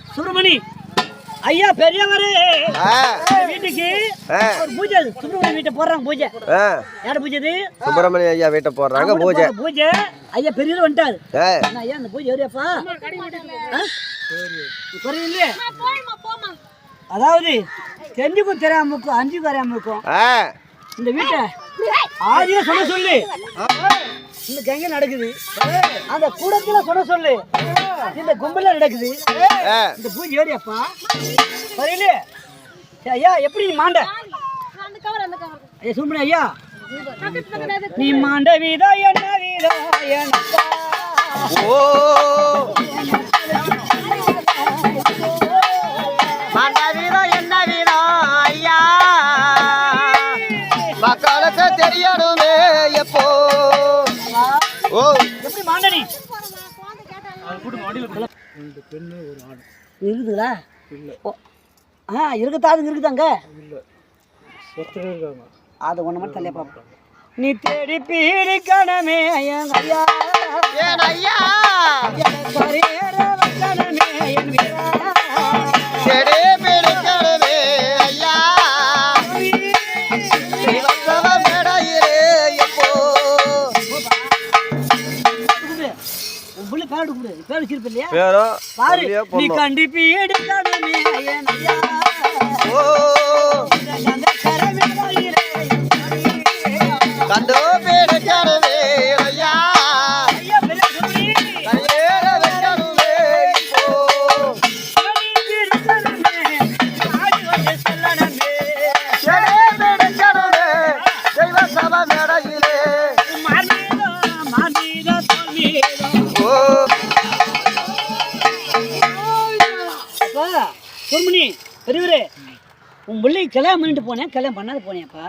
சுப்பிரமணி ஐயா பெரியவரே வீட்டுக்கு ஒரு பூஜை சுப்பிரமணி வீட்டை போடுறாங்க பூஜை யார பூஜை இது சுப்பிரமணி ஐயா வீட்டை போடுறாங்க பூஜை ஐயா பெரியவர் வந்துட்டாரு ஐயா அந்த பூஜை எவரியாப்பா புரியலையே அதாவது தெரிஞ்சுக்கும் தெரியாமக்கும் அஞ்சு தெரியாமக்கும் இந்த வீட்டை ஆதியா சொல்ல சொல்லு இந்த கங்கை நடக்குது அந்த கூடத்துல சொல்ல சொல்லு இந்த கும்பல நடக்குது இந்த பூஜை ஏரியாப்பா சரியில்லையே ஐயா எப்படி நீ மாண்ட ஐயா சுப்பிரமணி ஐயா நீ மாண்ட வீதா என்ன வீதா மாண்ட வீதம் என்ன வீதம் ஐயா மக்களுக்கு தெரியணுமே எப்போ எப்படி மாண்டனி இருக்குதுங்களா இருக்கத்தாது இருக்குதாங்க அது ஒண்ணு மட்டும் தள்ளியா பாப்போம் நீ தேடி பீடிக்கணமே ஐயா ஏன் ஐயா தேடி பீடிக்கணமே ஐயா நீ கண்டிப்பி எடுக்கணுமே கண்டு பேடக்கணுமே ஐயா சுப்பிரமணி பெரியவரே உன் பிள்ளை கல்யாணம் பண்ணிட்டு போனேன் கல்யாணம் பண்ணாத போனேன்ப்பா